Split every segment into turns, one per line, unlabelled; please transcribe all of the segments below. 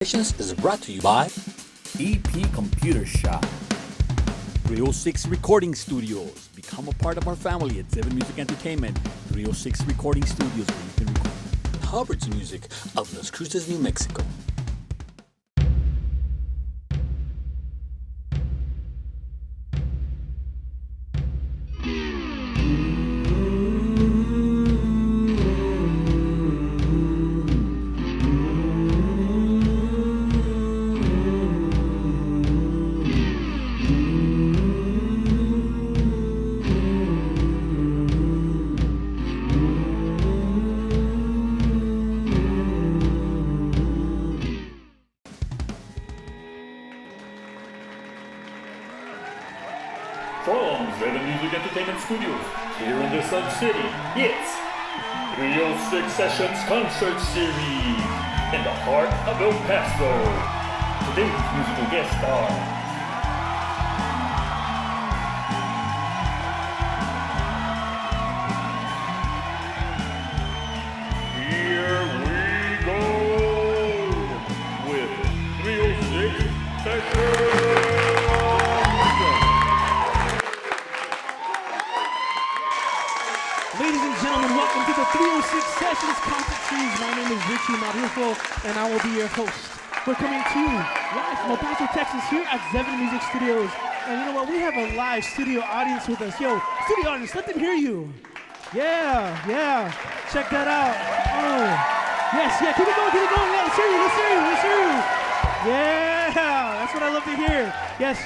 Sessions is brought to you by
EP Computer Shop,
306 Recording Studios. Become a part of our family at Zyme Music Entertainment, 306 Recording Studios, where you can record Hubbard's music of Las Cruces, New Mexico.
From Zyme Music Entertainment Studios, here in the Sun City, it's 306 Sessions Concert Series in the heart of El Paso. Today's musical guests are Here we go with 306 Sessions.
Ladies and gentlemen, welcome to the 306 Sessions Concert Series. My name is Richie Marujo, and I will be your host. We're coming to you live from El Paso, Texas, here at Zyme Music Studios. And you know what? We have a live studio audience with us. Yo, studio audience, let them hear you. Yeah. Check that out. Oh, yes, keep it going. Yeah, let's hear you. Yeah, that's what I love to hear. Yes.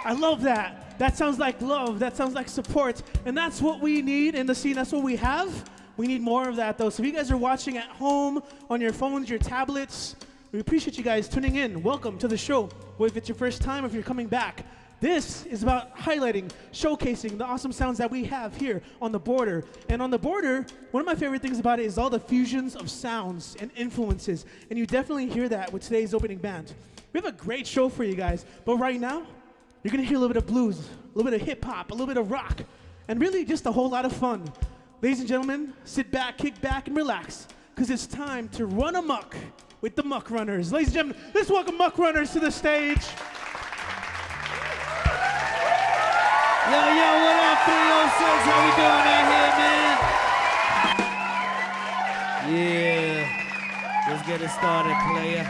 I love that. That sounds like love. That sounds like support. And that's what we need in the scene. That's what we have. We need more of that, though. So if you guys are watching at home, on your phones, your tablets, we appreciate you guys tuning in. Welcome to the show. Well, if it's your first time, if you're coming back, this is about highlighting, showcasing the awesome sounds that we have here on the border. And on the border, one of my favorite things about it is all the fusions of sounds and influences. And you definitely hear that with today's opening band. We have a great show for you guys. But right now, you're gonna hear a little bit of blues, a little bit of hip hop, a little bit of rock, and really just a whole lot of fun. Ladies and gentlemen, sit back, kick back, and relax, because it's time to run amok with the Muckrunners. Ladies and gentlemen, let's welcome Muckrunners to the stage.
Yo, what up, 306? How we doing out here, man? Yeah, let's get it started, player.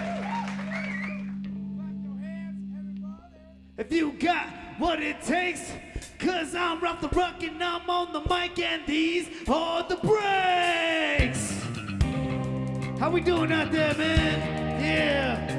If you got what it takes, cause I'm Ralph the Ruck and I'm on the mic and these are the breaks. How we doing out there, man? Yeah.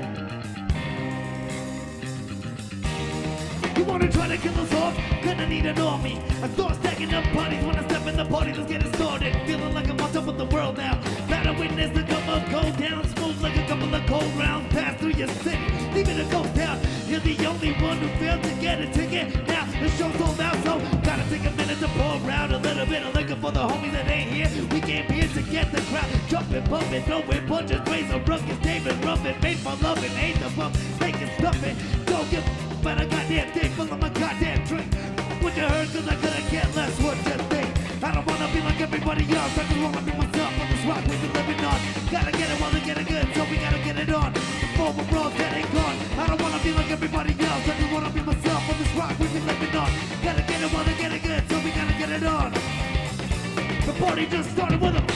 You wanna try to kill us off? Gonna need an army. I start stacking up bodies when I step in the party. Let's get it started. Feeling like I'm on top of the world now. Not a witness to come up, go down. Smooth like a couple of cold rounds. Pass through your city, leaving a ghost town. You're the only one who failed to get a ticket. Now the show's sold out, so gotta take a minute to pour around a little bit of liquor for the homies that ain't here. We came here to get the crowd jumping, bumping, throwing punches, raising ruckus, David rubbing, made for loving, ain't the bump, making stuffing. Don't give but a goddamn thing full of my goddamn drink. What you heard, cause I couldn't care less what you think. I don't wanna be like everybody else, I just wanna be myself on this rock we've been living on. Gotta get it while they get it good, so we gotta get it on. Before we're all dead and gone, I don't wanna be like everybody else, I just wanna be myself on this rock we've been living on. Gotta get it while they get it good, so we gotta get it on. The party just started with them.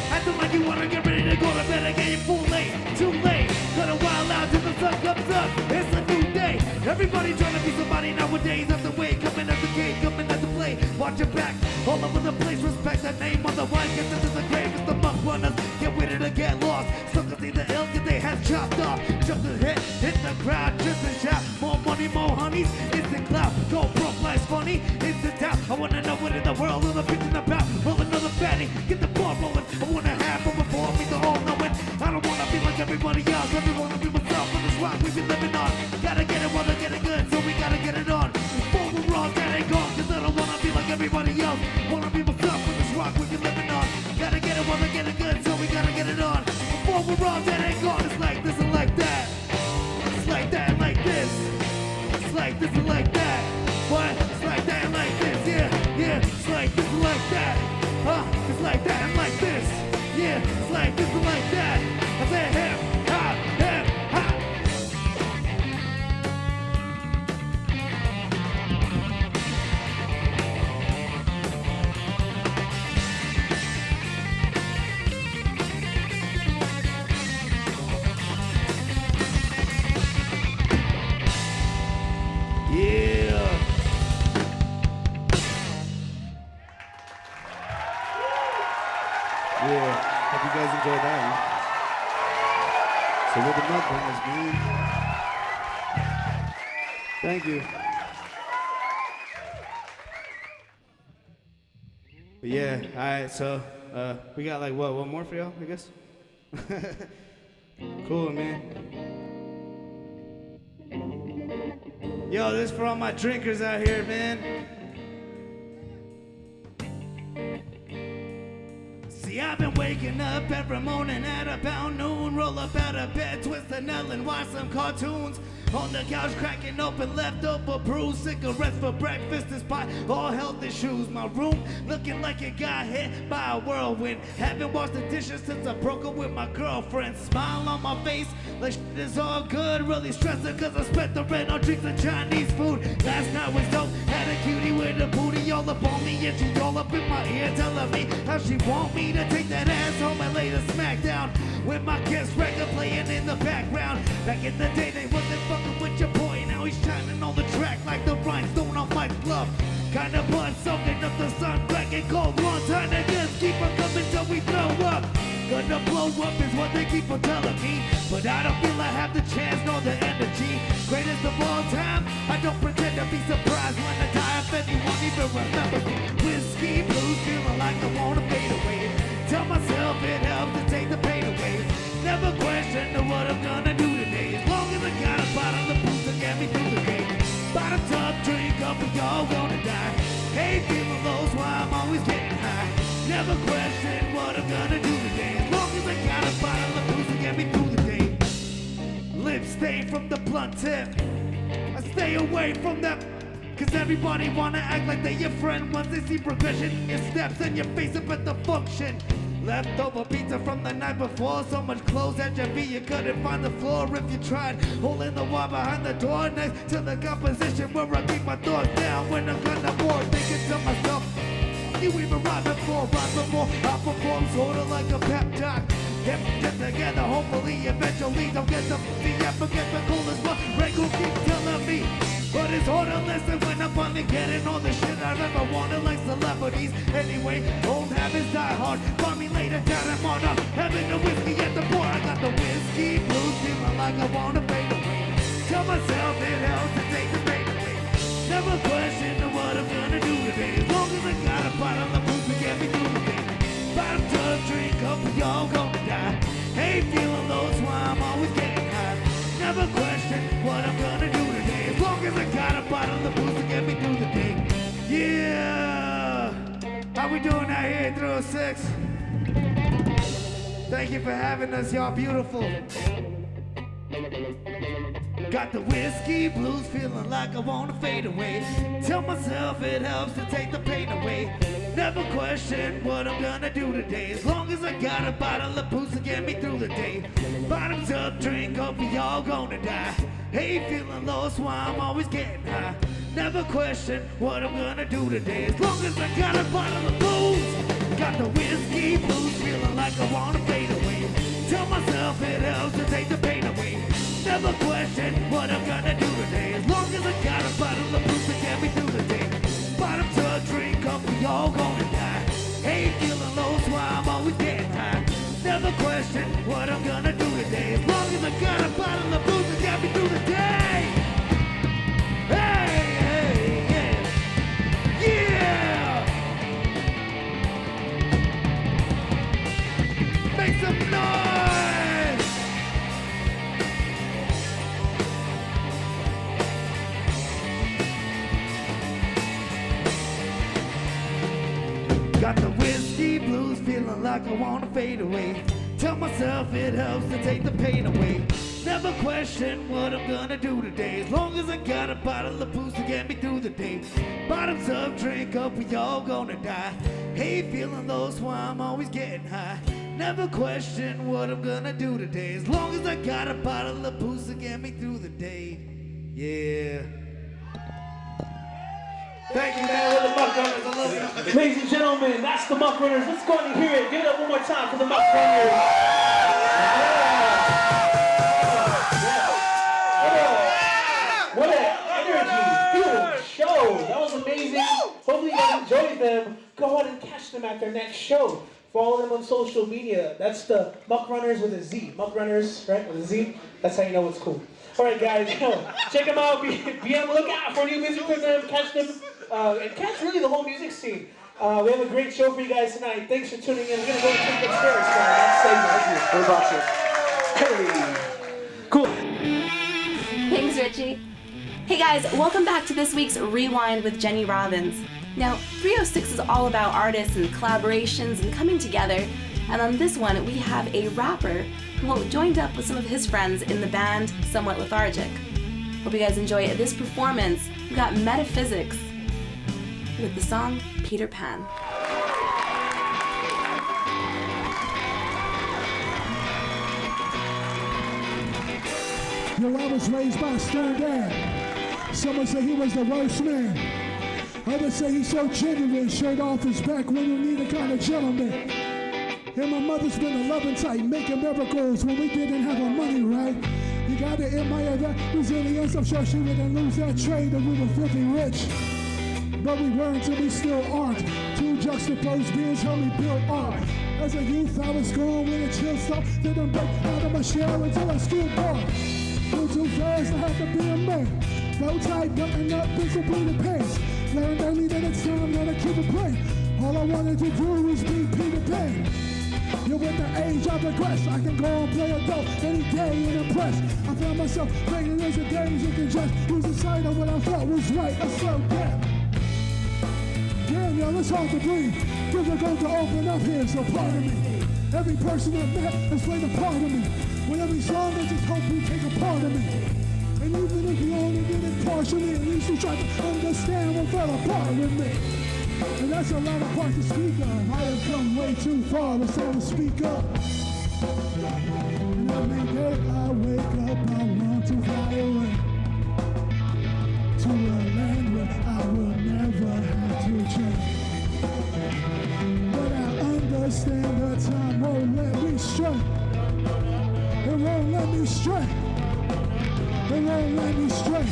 Acting like you wanna get ready to go to bed again, you're full late, too late. Gotta wild out till the sun comes up, it's a new day. Everybody trying to be somebody nowadays. That's the way, coming at the gate, coming at the play. Watch your back, all over the place. Respect the name on the one, get this to the grave. It's the Muckrunners, get ready to get lost. Suckers need the ill, get their heads chopped off. Jump the hit, hit the crowd, just and shout. More money, more honeys, instant clout. Go broke, life's funny, instant out. I wanna know what in the world all the bitching about. Roll another fatty, get the ball rolling. I wanna have from before me the all knowing. I don't wanna be like everybody else. I just wanna be myself on this rock we've been living on. Gotta get it while they get it good, so we gotta get it on. Before we're all dead and gone, cause I don't wanna be like everybody else. Wanna be myself on this rock we've been living on. Gotta get it while they get it good, so we gotta get it on. Before we're all dead and gone, it's like this and like that. It's like that and like this. It's like this and like that. What? It's like that and like this, yeah. It's like this and like that. It's like that and like this. Yeah, it's like this and like that. I said, hey. So we're the Muckrunners, man. Thank you. But yeah, all right, so we got like what, one more for y'all, I guess? Cool, man. Yo, this is for all my drinkers out here, man. See, I've been waking up every morning at about noon. Roll up out of bed, twist a nail and watch some cartoons. On the couch, cracking open leftover brews. Cigarettes for breakfast, despite all healthy shoes. My room looking like it got hit by a whirlwind. Haven't washed the dishes since I broke up with my girlfriend. Smile on my face, like shit is all good. Really stressing cause I spent the rent on drinks and Chinese food. Last night was dope, had a cutie with a booty all up on me. And she all up in my ear telling me how she want me to take that ass home and lay the smack down. With my Kiss record playing in the background. Back in the day they wasn't fucking with your boy. Now he's shining on the track like the rhinestone on Mike's glove. Kinda blood soaking up the sun, black and cold. One time to just keep on coming till we blow up. Gonna blow up is what they keep on telling me. But I don't feel I have the chance nor the energy. Greatest of all time, I don't pretend to be surprised when I die if anyone even remembers me. Whiskey blues, feeling like I wanna fade away. Tell myself it helps to take the pain away. Never question what I'm gonna do today. As long as I got a bottle of booze to get me through the day. Bottoms up, drink up, we all gonna die. Hate feeling low, so I'm always getting high. Never question what I'm gonna do today. As long as I got a bottle of booze to get me through the day. Lips stained from the blunt tip. I stay away from them. Cause everybody wanna act like they your friend once they see progression in your steps and your face up at the function. Leftover pizza from the night before. So much clothes at your feet you couldn't find the floor if you tried. Hole in the wall behind the door next to the composition where I keep my thoughts down when I'm gonna war. Thinking to myself, you even ride before, I perform sorta like a pep talk. Get together, hopefully, eventually don't get the forget the coolest one. Rego keep telling me. But it's hard to listen when I'm finally getting all the shit I've ever wanted like celebrities. Anyway, old habits die hard. Find me later down in Marta, having the whiskey at the bar. I got the whiskey blues, feeling like I wanna fade away. Tell myself it helps to take the pain away. Never question what I'm gonna do today. As long as I got a bottle of booze to get me through the day. Bottom tub, drink up, we all gonna die. Hate feeling low, so I'm always getting high. Never question what I'm gonna do today. As long as I got a bottle of booze to get me through the day. Yeah! How we doing out here at 306? Thank you for having us, y'all beautiful. Got the whiskey blues, feeling like I wanna fade away. Tell myself it helps to take the pain away. Never question what I'm gonna do today. As long as I got a bottle of booze to get me through the day. Bottoms up, drink up, we all gonna die. Hate feeling low, so I'm always getting high. Never question what I'm gonna do today. As long as I got a bottle of booze. Got the whiskey blues, feeling like I wanna fade away. Tell myself it helps to take the pain away. Never question what I'm gonna do today. As long as I got a bottle of booze to get me through the day. Bottoms up, drink up, we all gonna die. Hate feeling low, so I'm always getting high. Never question what I'm gonna do today. As long as I got a bottle of booze to get me through the day. Hey, hey, yeah, yeah. Make some noise. Got the whiskey blues, feeling like I wanna fade away. Tell myself it helps to take the pain away. Never question what I'm gonna do today. As long as I got a bottle of booze to get me through the day. Bottoms up, drink up, we all gonna die. Hate feeling low, so I'm always getting high. Never question what I'm gonna do today. As long as I got a bottle of booze to get me through the day. Yeah. Thank you, man. We're the Muckrunners. I love you.
Ladies and gentlemen, that's the Muckrunners. Let's go ahead and hear it. Give it up one more time for the Muckrunners. What an energy-filled show. That was amazing. Hopefully you guys enjoyed them. Go ahead and catch them at their next show. Follow them on social media. That's the Muckrunners with a Z. Muckrunners, right? With a Z. That's how you know it's cool. All right, guys. Check them out. Be on the lookout for new music from them. Catch them. And catch really the whole music scene. We have a great show for you guys tonight. Thanks for tuning in. We're going to go and take upstairs for our next segment. What about you? Hey. Cool.
Thanks, Richie. Hey guys, welcome back to this week's Rewind with Jenny Robbins. Now, 306 is all about artists and collaborations and coming together, and on this one we have a rapper who joined up with some of his friends in the band Somewhat Lethargic. Hope you guys enjoy this performance. We got Metafisix with the song Peter Pan.
Yo, I was raised by a stern dad. Some say he was the worst man. Others say he's so genuine, shirt off his back when you need a kind of gentleman. And my mother's been a loving type, making miracles when we didn't have our money right. You gotta admire that resilience. I'm sure she wouldn't lose that trade if we were filthy rich. But we weren't till we still aren't. Two juxtaposed beings helped me build art. As a youth, I was going with a chill stop. Didn't break out of my shell until I stood bar. Flew too fast, I had to be a man. Bow tight, button up, pencil bleeding pants. Learned early that it's time that I keep it plain. All I wanted to do was be Peter Pan. You're with the age I progress. I can go and play adult any day and impress. I found myself fading as the days you can just lose the sight of what I thought was right. I slowed down. Damn, yo, it's hard to breathe. Difficult to open up here, so pardon me. Every person I've met has played a part of me. With every song, I just hope you take a part of me. And even if you only did it partially, at least you try to understand what fell apart with me. And that's a lot of parts to speak of. I have come way too far to say to speak up. And every day I wake up, I want to fly away to a land where I will never have to change. But I understand that time won't let me stray. It won't let me stray. It won't let me stray.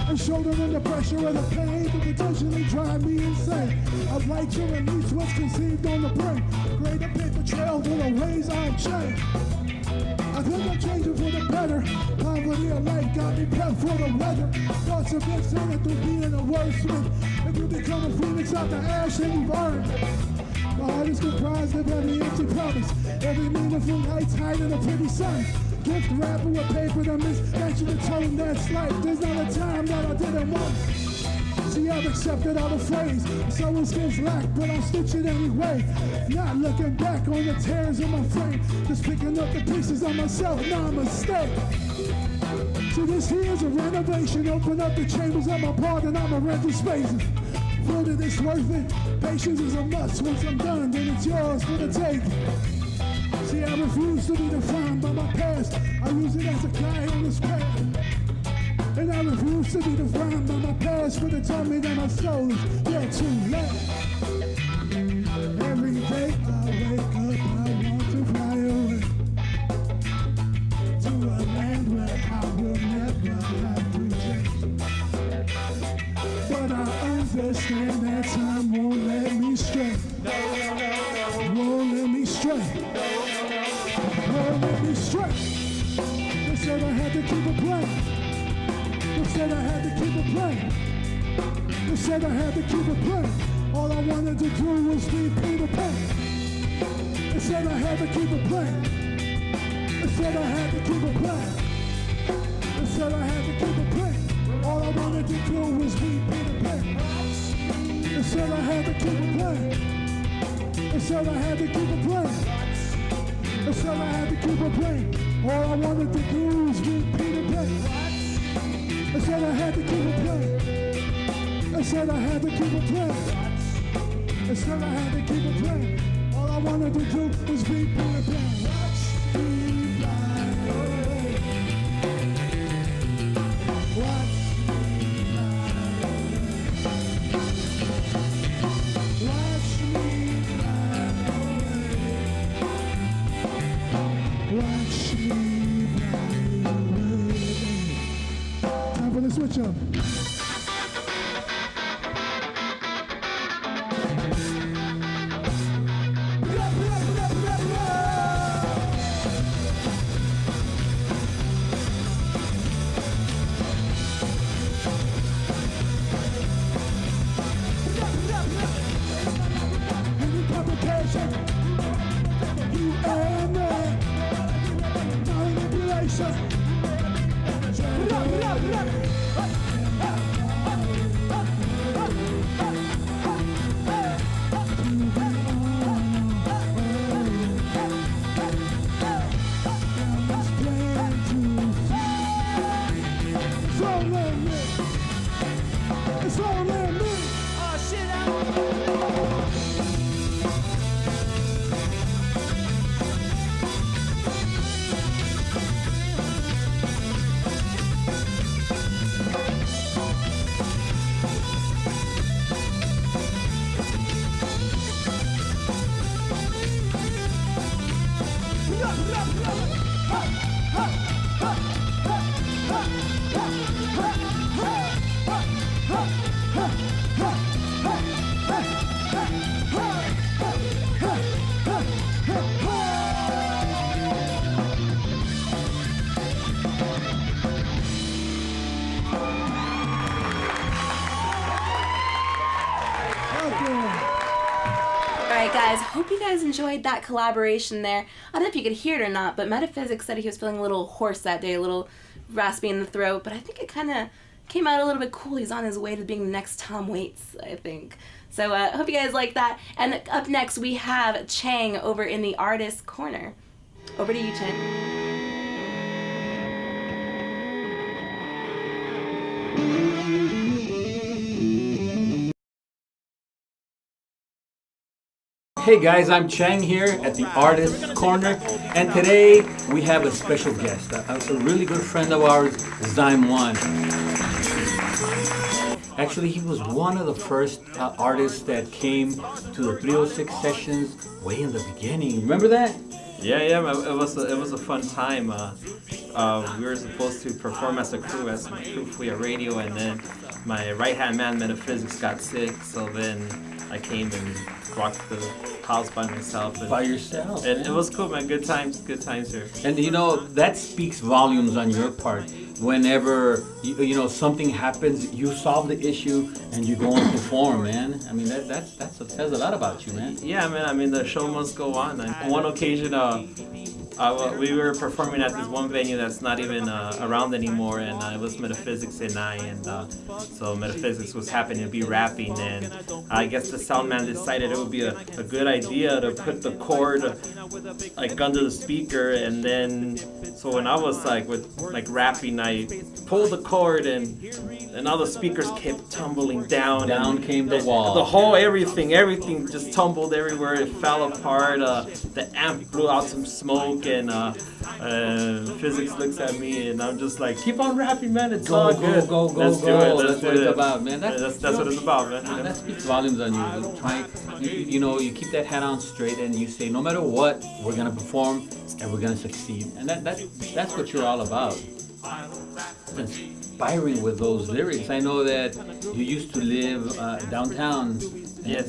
And shouldering the pressure of the pain could potentially drive me insane. I'd like to release what's conceived on the brain. Create a paper trail through the ways I've changed. I think I'm changing for the better. Poverty of life got me prepped for the weather. Thoughts of insanity through being a wordsmith. If you become a phoenix out the ash, then you've earned it. My heart is comprised of every empty promise. Every meaningful night's hiding a pretty sun. Gift wrapper with paper that mismatching the tone that's life. There's not a time that I didn't want. See, I've accepted all the phrase. Someone's skills lack, but I'll stitch it anyway. Not looking back on the tears in my frame. Just picking up the pieces of myself, not a mistake. So this here's a renovation. Open up the chambers of my part and I'ma rent the spaces. Feel that it's worth it. Patience is a must. Once I'm done, then it's yours for the taking. See, I refuse to be defined by my past. I use it as a guide on this path. And I refuse to be defined by my past, but it told me that my soul is yet too late. Every day I wake up, I want to fly away to a land where I will never have to change. But I understand that time won't let me stray. Won't let me stray. Won't let me stray. They said I had to keep it playing. They said I had to keep it playing. They said I had to keep it playing. All I wanted to do was be Peter Pan. They said I had to keep it playing. They said I had to keep it playing. They said I had to keep it playing. All I wanted to do was be Peter Pan. They said I had to keep it playing. They said I had to keep it playing. They said I had to keep it playing. All I wanted to do was be Peter Pan. They said I had to keep it playing. They said I had to keep it playing. They said I had to keep it playing. All I wanted to do was be Peter Pan. Watch me fly away. Watch me fly away. Watch me fly away. Watch me fly away. Time for the switch up.
Alright guys, hope you guys enjoyed that collaboration there. I don't know if you could hear it or not, but Metafisix said he was feeling a little hoarse that day, a little raspy in the throat, but I think it kind of came out a little bit cool. He's on his way to being the next Tom Waits, I think. So I hope you guys like that. And up next we have Chang over in the Artist Corner. Over to you, Chang.
Hey guys, I'm Chang here at the Artist Corner, and today we have a special guest, a really good friend of ours, Zyme. Actually, he was one of the first artists that came to the 306 sessions way in the beginning. Remember that?
Yeah, it was a fun time. We were supposed to perform as a crew for your radio, and then my right-hand man, Metafisix, got sick, so then I came and rocked the house by myself.
By yourself.
And it was cool, man. Good times here.
And you know, that speaks volumes on your part. Whenever, you know, something happens, you solve the issue and you go and perform, man. I mean, that says a lot about you, man.
Yeah, man. I mean, the show must go on. On one occasion, we were performing at this one venue that's not even around anymore, and it was Metafisix and I, and so Metafisix was happening to be rapping, and I guess the sound man decided it would be a good idea to put the cord like under the speaker, and then so when I was like rapping, I pulled the cord, and all the speakers kept tumbling down.
Down came the wall.
The whole everything just tumbled everywhere. It fell apart. The amp blew out some smoke, and Physics looks at me, and I'm just like, keep on rapping, man. It's all good.
Go.
Let's do it.
That's what it's about, man.
That's what it's about, man.
That speaks volumes on you. You know, you keep that head on straight, and you say, no matter what, we're gonna perform, and we're gonna succeed. And that's what you're all about. Inspiring with those lyrics. I know that you used to live downtown.
Yes,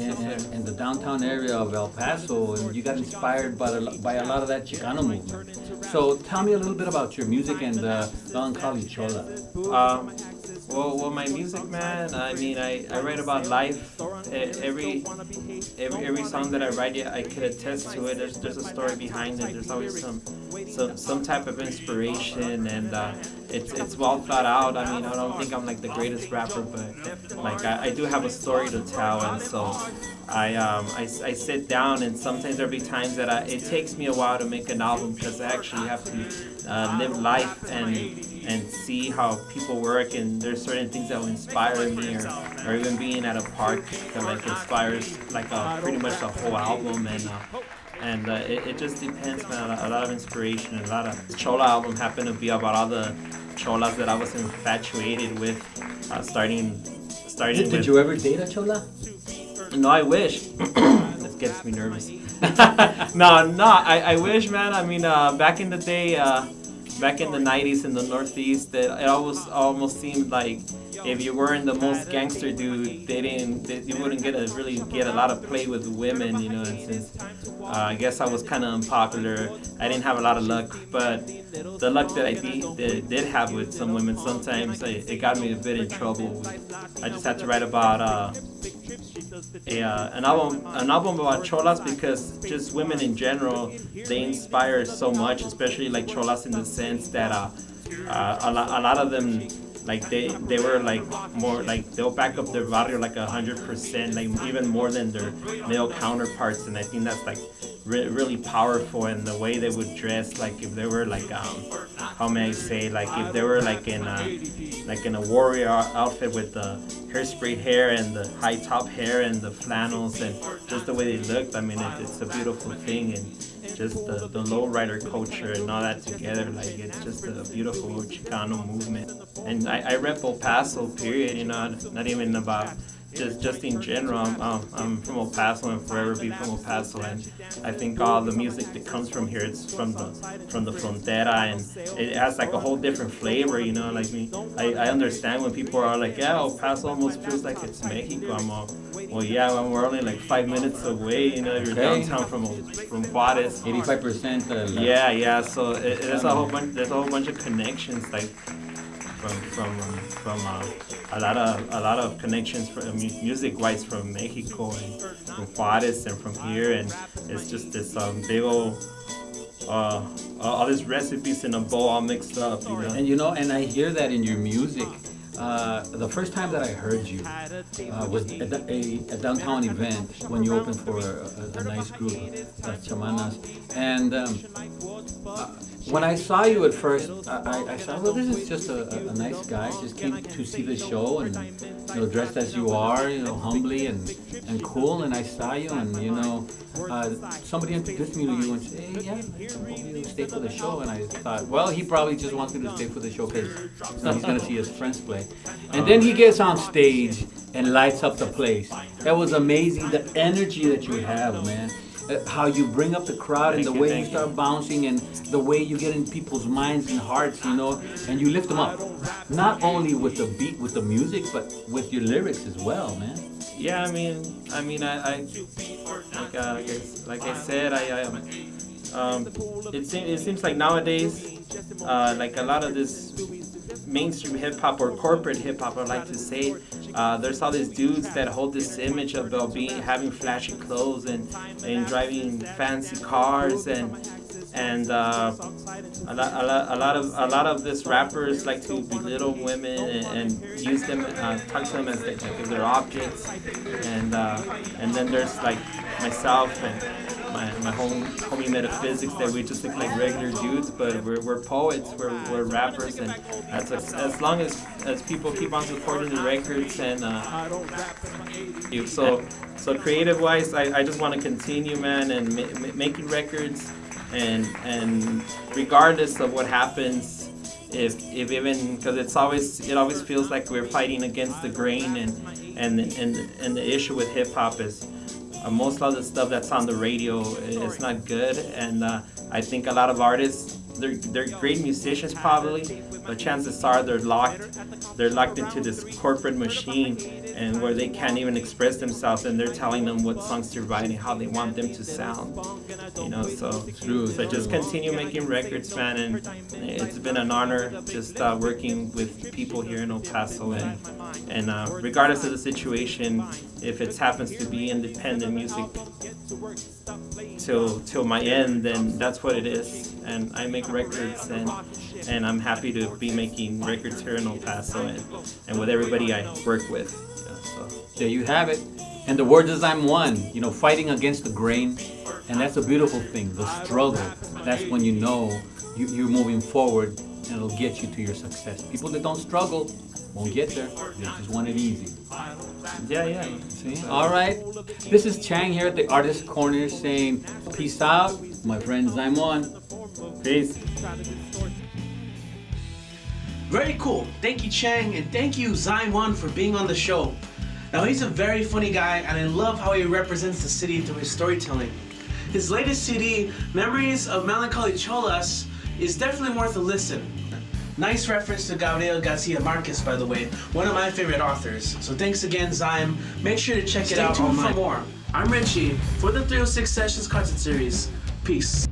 in the downtown area of El Paso, and you got inspired by a lot of that Chicano movement. So tell me a little bit about your music and Melancholy Chola.
Well, my music, man. I mean, I write about life. Every song that I write, I could attest to it. There's a story behind it. There's always some type of inspiration, and it's well thought out. I mean, I don't think I'm like the greatest rapper, but like I do have a story to tell, and so I sit down, and sometimes there'll be times that it takes me a while to make an album, because I actually have to live life and see how people work, and there's certain things that will inspire me, or even being at a park that like inspires like pretty much the whole album, and it just depends, man. A lot of inspiration, a lot of Chola album happened to be about all the cholas that I was infatuated with, starting.
Did you ever date a chola?
No, I wish. This gets me nervous. No, I wish, man. I mean, back in the day, back in the 90s in the Northeast, it almost seemed like if you weren't the most gangster dude, you wouldn't really get a lot of play with women, you know. And since I guess I was kind of unpopular, I didn't have a lot of luck. But the luck that I did have with some women, sometimes it got me a bit in trouble. I just had to write about an album about cholas, because just women in general, they inspire so much, especially like cholas in the sense that a lot of them, like they were like more like they'll back up their barrio like 100%, like even more than their male counterparts, and I think that's like really powerful. And the way they would dress, like if they were like how may I say, like if they were like in a warrior outfit with the hairspray hair and the high top hair and the flannels and just the way they looked, I mean it's a beautiful thing. And just the lowrider culture and all that together, like it's just a beautiful Chicano movement. And I rep El Paso, period, you know, not even about just in general. I'm from El Paso and forever be from El Paso, and I think all the music that comes from here, it's from the frontera, and it has like a whole different flavor, you know. Like me, I understand when people are like, yeah, El Paso almost feels like it's Mexico. I'm all, well, yeah, well, we're only like 5 minutes away, you know. You're downtown from Juarez.
85%.
Yeah. So there's a whole bunch of connections, like from a lot of connections music wise from Mexico and from Juarez and from here, and it's just this big old all these recipes in a bowl all mixed up, you know.
And you know, and I hear that in your music. The first time that I heard you was at a downtown event when you opened for a nice group, Las Chamanas. And when I saw you at first, I thought, well, this is just a nice guy. Just came to see the show, and you know, dressed as you are, you know, humbly and cool. And I saw you, and you know, somebody introduced me to you and said, hey, yeah, you stay for the show. And I thought, well, he probably just wants me to stay for the show because he's going to see his friends play. And then he gets on stage and lights up the place. That was amazing, the energy that you have, man. How you bring up the crowd and the way you start bouncing and the way you get in people's minds and hearts, you know, and you lift them up. Not only with the beat, with the music, but with your lyrics as well, man.
Yeah, I mean, like I said, it seems like nowadays, like a lot of this mainstream hip hop or corporate hip hop, I like to say, there's all these dudes that hold this image about having flashy clothes and driving fancy cars and a lot of these rappers like to belittle women and use them, talk to them as if they're objects, and then there's like myself and my homie Metafisix, that we just look like regular dudes, but we're poets, we're rappers, and that's as long as people keep on supporting the records and so creative wise, I just want to continue, man, and making records. And regardless of what happens, if even, because it always feels like we're fighting against the grain, and the issue with hip hop is most of the stuff that's on the radio is not good, and I think a lot of artists, they're great musicians probably, but chances are they're locked into this corporate machine, and where they can't even express themselves, and they're telling them what songs to write and how they want them to sound, you know. So just continue making records, man, and it's been an honor just working with people here in El Paso, and regardless of the situation, if it happens to be independent music till my end, then that's what it is. And I make records, and I'm happy to be making records here in El Paso and with everybody I work with. So
there you have it. And the words of Zyme 1, you know, fighting against the grain, and that's a beautiful thing. The struggle, that's when you know you're moving forward, and it'll get you to your success. People that don't struggle won't get there. They just want it easy.
Yeah.
See? All right. This is Chang here at the Artist Corner saying peace out, my friend Zyme 1.
Peace.
Very cool. Thank you, Chang, and thank you, Zyme 1, for being on the show. Now, he's a very funny guy, and I love how he represents the city through his storytelling. His latest CD, Memories of Melancholy Cholas, is definitely worth a listen. Nice reference to Gabriel Garcia Marquez, by the way, one of my favorite authors. So thanks again, Zyme. Make sure to check it out online. For more. I'm Richie for the 306 Sessions Concert Series. Peace.